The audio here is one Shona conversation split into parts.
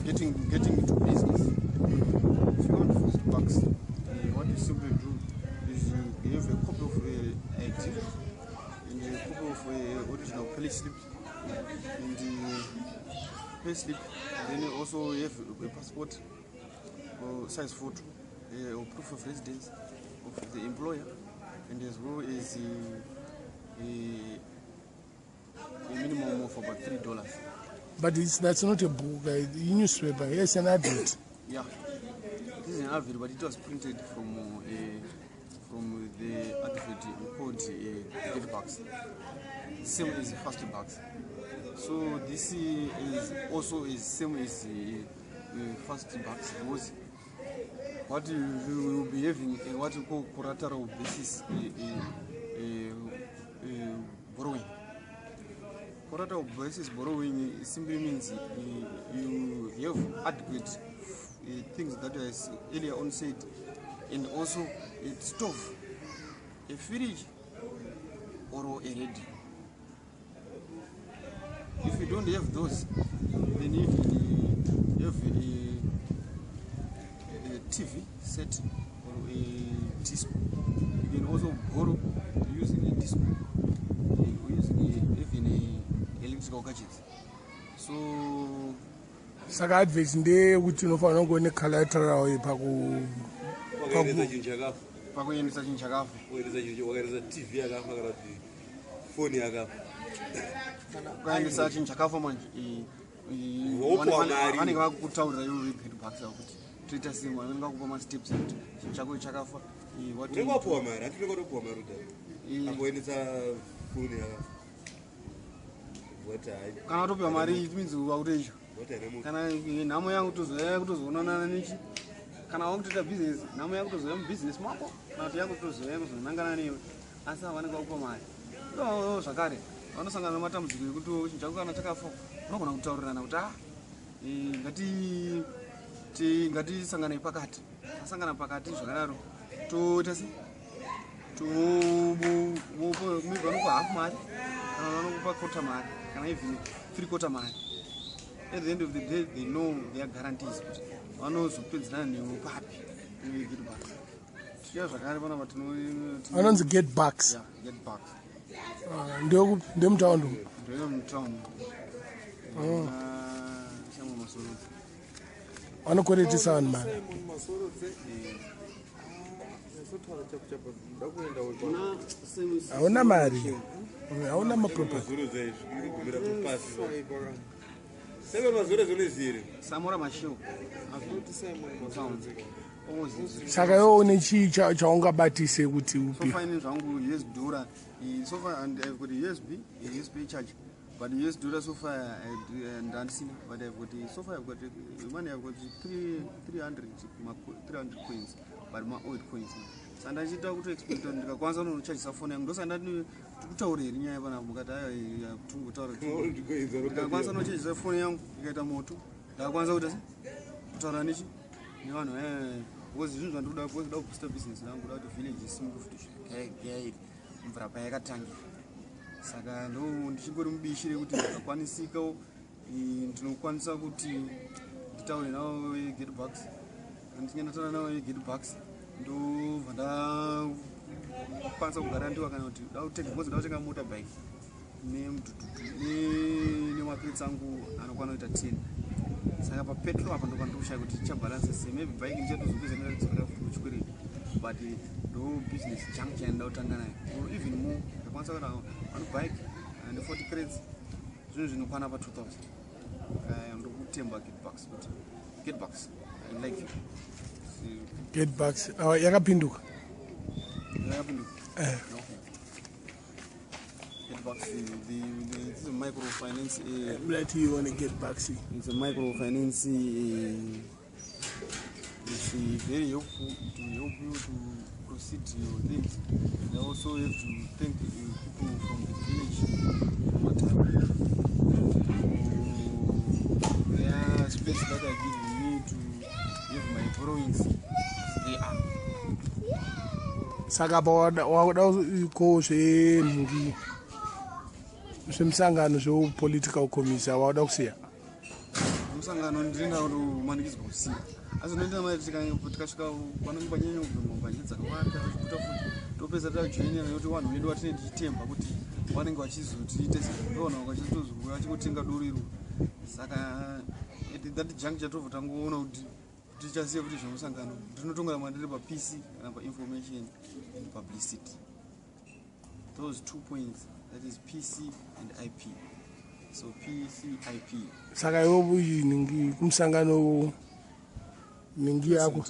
getting into business. If you want Getbucks, what you simply do is you have a copy of ID and a copy of original pay slip and the pay slip. Then you also have a passport or size photo or proof of residence of the employer, and as well as a minimum of about $3. But that's not a book, a newspaper. It's an advert. Yeah, this is an advert, but it was printed from the advert called Getbucks. Same as the first bucks. So this is also is same as the first bucks, because what you will be having what you call collateral basis borrowing. Collateral basis borrowing simply means you have adequate things that I earlier on said, and also a stove, a fridge, or a radio. If you don't have those, then you have a TV set or a disc. You can also borrow using a disc, using even electrical gadgets. So saka advert nde kuti unofanira kunge ne collateral pakuendesa chinhu chakafa, wakaendesa TV yakafa kana kuti foni yakafa, ukaendesa chinhu chakafa manje vanenge vakutaurira ivo veGetbucks kuti toita semo, vanenge vakupa masteps ekuti chinhu chako chakafa. Wapuwa mari, hatiri kutopuwa mari kudai amboendesa foni yakafa. Kana watopiwa mari it means wakutoizvo. Kana nhamo yangu kutozoonana nechi, kana wakutoita business, nhamo yangu kutozouya mubusiness mako, kana kuti yangu kutozouya kuzonangana newe, asi vanenge vakupa mari. Ndo zvakare vanosangana nematambudziko ekuti chinhu chako kana chakafa unogona kutaurirana kuti ngatisanganei pakati. Tasangana pakati zvakadaro toita se vanokupa hafu mari kana vanokupa kota mari kana even 3/4 mari. At the end of the day, they know their guarantees. Vanozopedzerana newe papi veGetbucks. Tichiya zvakare pana vanonzi Getbucks. Yeah, Getbucks. Ndio mutaundi. Ndio mutaundi. Shamwa masorotse. Vanokoretesa vanhu mari. Hauna mari. Hauna maproperty. Samora mashow. Saka iwe une chii chaungabatise kuti upi? So fine zvangu US dollar. So far and I've got a USB charge. But the US dollar so far and unseen. But I've got so far I've got money. I've got 300 coins, but my old coins. And Ajita to expect on the Kwanzaa no charge phone yangu. Those and that kutauri nyaya bana mukati ayo tungutaura Kwanzaa no charge phone yangu ikaita moto. Kwanzaa kuti kutaura nichi ni vanhu because zvinhu zvandoda kubusta business yangu kuti village simple futi gay mvura payakatangira. Saka ndo ndichingori mubishi rekuti ndakwanisika ndinokwanisa kuti nditaure navo veGetbucks. Ndichinyanataura navo veGetbucks ndobva ndakwanisa kugara ndiwa kana kuti dautenga motorbike nemakrits angu anokwana kuita 10. Saka papetrol apa ndokwandokushaya kuti tichabhalansa sei, maybe bike ndichatozokwezanaa kuchikwereti, but ndo business changu chaenda kutanga nayo. Or even more, ndakwanisa kuona one bike and 40 crates zvinhu zvinokwana pa 2000. Ndokutemba Getbucks kuti Getbucks I like you. Getbucks yakapinduka. Getbucks it's a microfinance. Let you want to Getbucks. It's a microfinance. It's very helpful to help you to proceed your things. And also have to thank people from the village for their space that are giving me to give my borrowings. They are. Saka wakuda ko zvenhuri zvemusangano zvepolitical commission wakuda kusiya musangano ndinoenda kumanikidzwa kusiya asi unoita mari tikasvika panenge panyanya kubvema mbanje dzakawanda kuita futi topedza tajoinera nekuti vanhu vedu vatinenge tichitemba kuti vanenge vachizotiite sezvona vakachitozouya vachikotenga doriro saka at that juncture tobva tangoona kuti tichasiya kuti zvemusangano ndinotonga mandiri papeace kana painformation and publicity. Those 2 points, that is PC and IP. So PC, IP. Saka yobu ningi kumsangano ningi yako.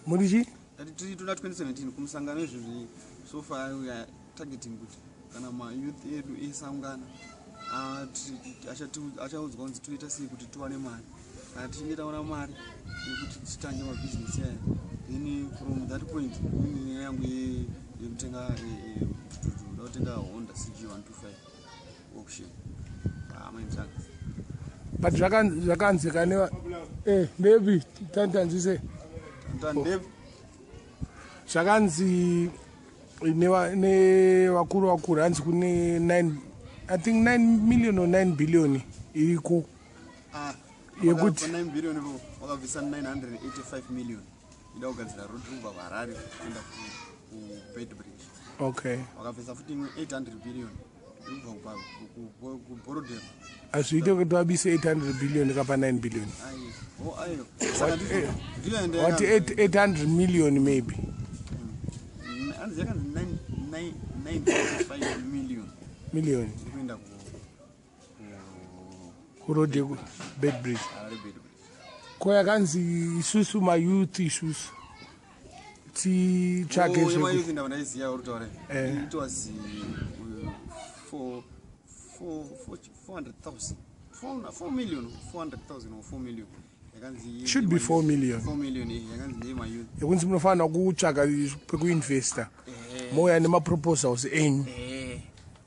Murichi? That is 2017 kumsangano izvi so far we are targeting kuti kana ma youth edu esangana achaudzwa kunzi toita sei kuti tiwane mari. Kana tichinge tawana mari yekuti titange mabusiness yayo. Then from that point nyaya yangu yekutenga tenga Honda CG125 auction. But zvakanzi kanewa maybe tantanzise zvakanzi nevakuru hanzi kune 9 I think 9 million or 9 billion iriko yekuti 9 billion wakabvisa 985 million ida kugadzira road kubva kuHarare kuenda kuBedbridge. Okay. Wakabvisa futi 800 billion kubva kuBorodero. Azviite kuti wabise 800 billion kapa 9 billion. Ayo. What 800 million maybe. Anzi yakanzi 985 million. Million. Kuenda kuRoddie kuBedbridge. Koya kanzi isusu ma youth issues. Titsvage zvekuti youth ndavandaiziva uri taure. It was for 400,000. 4 million, 400,000 or 4 million. Should be 4 million. 4 million yakanzi ndema youth. Yekunzi munofanira kutsvaga pekuinvesta. Moya nemaproposals enyu.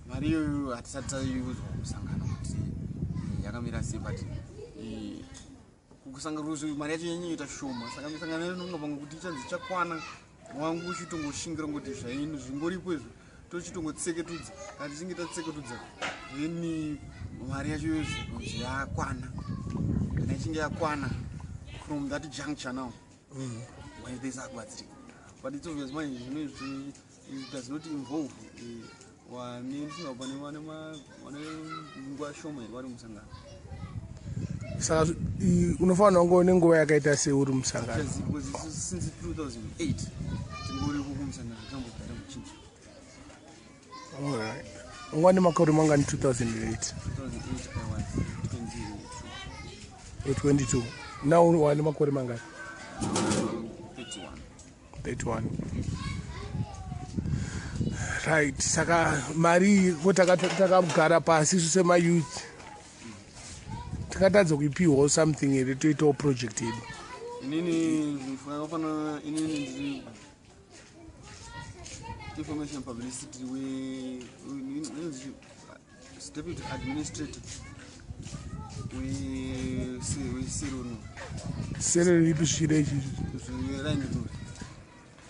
Mari iyoyo hatisati taiudzwa kusangana kuti yakamira sei but kusangana mari yacho yanyoita shoma saka misangano inonga pamwe kuti ichanzi chakwana wangu uchitongoshingira ngoti zvaino zvingoripo izvo tochitongotseketudza kana tichinge tatseketudza then mari yacho yozvi yakwana kana ichinge yakwana from that juncture now where this akwatsiri but it's obvious manje zvino it does not involve wane nguva shoma here vari musangano. Saka unofanira kunge une nguva yakaita sei uri musangano? Since 2008 tingori kumusangano tambogara muchinji. Alright. Ungwane makore mangani 2008? 2008 I was 22. Now wane makore mangani? 31. Right. Saka mari takagara pasi isu semayouth takatadza kuipiwawo something here toitawo project yedu. Inini ndinofana inini information publicity deputy administrator sere ripi zvirechi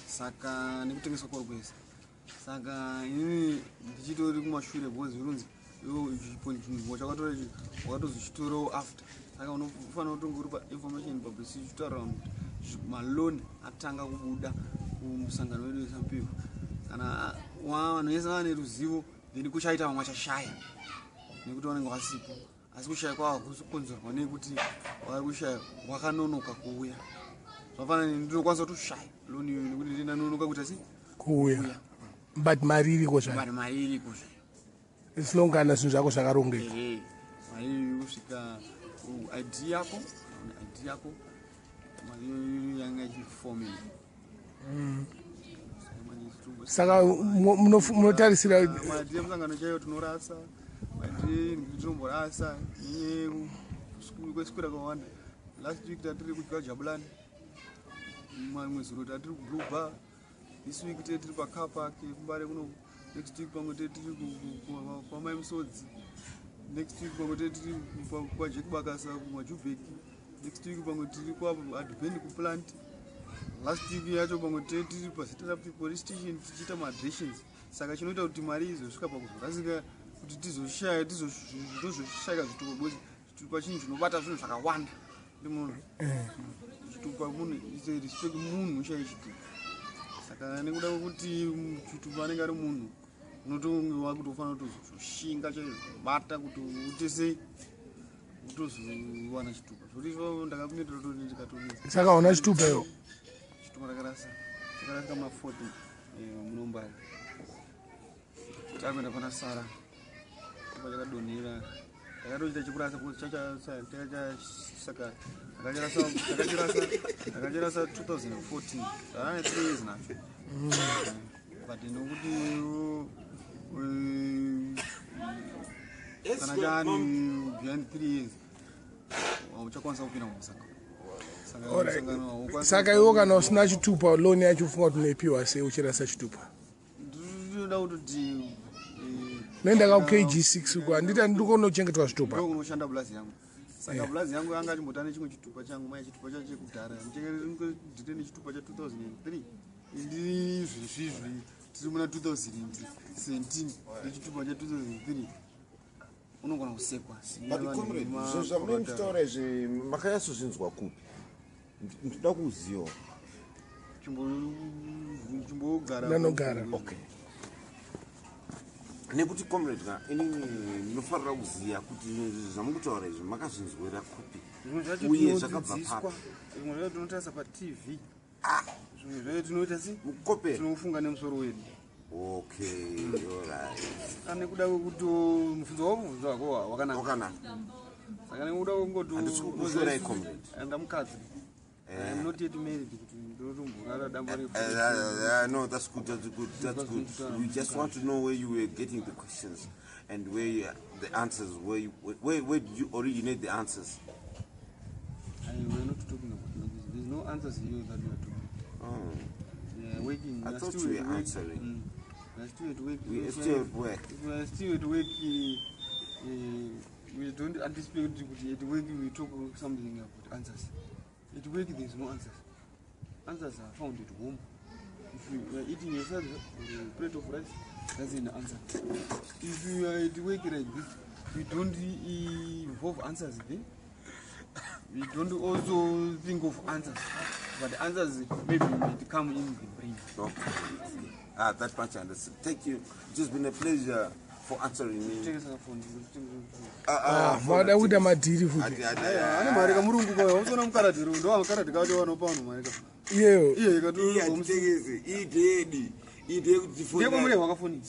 saka nekutengeswa kworugwesa saka inini ndichitori kumashure bhozi runzi chipo wakatozochitorowo after saka unofanira kutonga uri painformation publicity uchitaura kuti maloni atanga kubuda kumusangano wedu wesampiwa kana vanhu vese vane ruzivo then kuchaita vamwe vachashaya nekuti vanenge vasipo asi kushaya kwavo kukonzerwa nekuti vari kushaya wakanonoka kuuya zvafanana ndinokwanisa kutoshaya loni iyoyo nekuti ndinanonoka kuti asi kuuya but mari iriko zvaro mari iriko zvaro isilongana zvinhu zvako zvakarongeka mari kusvika id yako mari yanga ichi 4 million. Saka munotarisira madhi emusangano chaiyo tinorasa madhi tinomborasa nyeye kwesikwira kwawanda. Last week tatiri kujabulani mwezi ro tatiri kublue bar. This week tiri pacar park Mbare kuno. Next week pamwe tiri kwamai musodzi. Next week pamwe tiri kwa Getbucks kumajubeki. Next week pamwe tiri kwa advent kuplant. Last week yacho pamwe tiri pasitara police station tichita madressions. Saka chinoita kuti mari izosvika pakuzorasika kuti tizoshaya zvitoko bozi pachinhu chinobata zvinhu zvakawanda Limon. Chitupa munhu is a respect munhu chaichitupa. Saka nekuda kwekuti chitupa anenge ari munhu unotongewa kutofana kutozoshinga chaizobata kuti utese utozowana chitupa. Zvoti izvo ndakakumetera kuti ndikatonesa. Saka una chitupa yo. Chitupa rakarasa. Chakarasa kama 40 munombari. Takuenda pana Sara. Chitupa chakadonhera. Takatoita chikurasa saka takachirasa 2014 zvaane 3 years nacho but nokuti kana chani behind 3 years uchakwanisa kupinda mumusangano saka iwo kana usina chitupa loan yacho ufunga kuti unoipiwa sei uchirasa chitupa ndinoda kutoti nendaka kg6 uko andita ndikounochengetwa zvitupa ndokunoshanda bulazi yangu saka bulazi yangu yanga achimbotane chimwe chitupa changu mai chitupa chacho chekudhara nditende nechitupa cha 2003 ndizvizvi tiri muna 2017 nechitupa cha 2003 unogona kusekwa zvamunenditaura izvi makayasozvinzwa kupi ndinoda kuziva chimbogara nanogara okay nekuti comrade ka inini ndinofarira kuziva kuti zvamukutaura izvi makazvinzwira kupi uye zvakabva papi zvimwe zvacho tinotarisa patv zvimwe zvacho tinoita sei mukope tinofunga nemusoro wedu okay alright ane kuda kwekuti mubvunzo wako wakanaka saka nekuda kwekungoti handisikukuzorai comrade ndamukadzi I'm not yet married. No, that's good. We just want to know where you were getting the questions and where the answers. Where did you originate the answers? We're not talking about language. There's no answers here that we are talking. Oh. Yeah, working. I thought you were answering. We're still at work. We are still at work. If we are still at work, we don't anticipate at work we talk something about answers. At work there is no answers. Answers are found at home. If you are eating yourself a plate of rice, that's an answer. If you are at work like this, we don't involve answers there. We don't also think of answers. But the answers maybe might come in the brain. Okay. That much I understand. Thank you. It's just been a pleasure for answering me. Mada uda madiri futi. Ane mari kamurungu kwa usona mukaradiro ndo mukaradiro kaje wanopa vanhu mari ka. Iyeyo. Iye ikatu mutegezi idedi ide kuti foni. Ndeko mure wakafoni.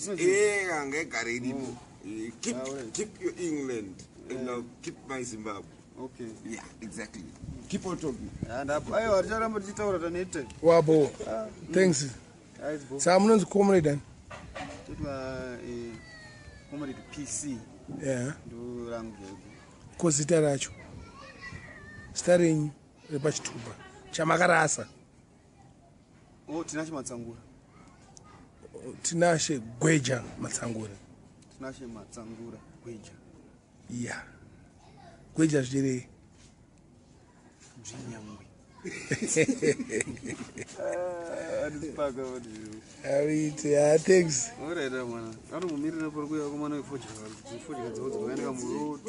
Ngegare iripo. Keep your England and keep my Zimbabwe. Okay. Yeah, exactly. Keep on talking. And ayo aricharamba tichitaura tanete. Wabo. Thanks. Sa munonzi comrade dan. Titwa comrade PC. Yeah. Ndo rangu yego. Kozita racho. Staring repachitupa. Chamakarasa. Tinashe matsangura. Tinashe Gweja matsangura. Tinashe matsangura Gweja. Yeah. Gweja zvire. Mjinyamwe. Adipaka wadi. Awiti, thanks. Alright, man. Anu mumirira porkuya komana ifoji. Ifoji kadzodzo kaenda kamuro.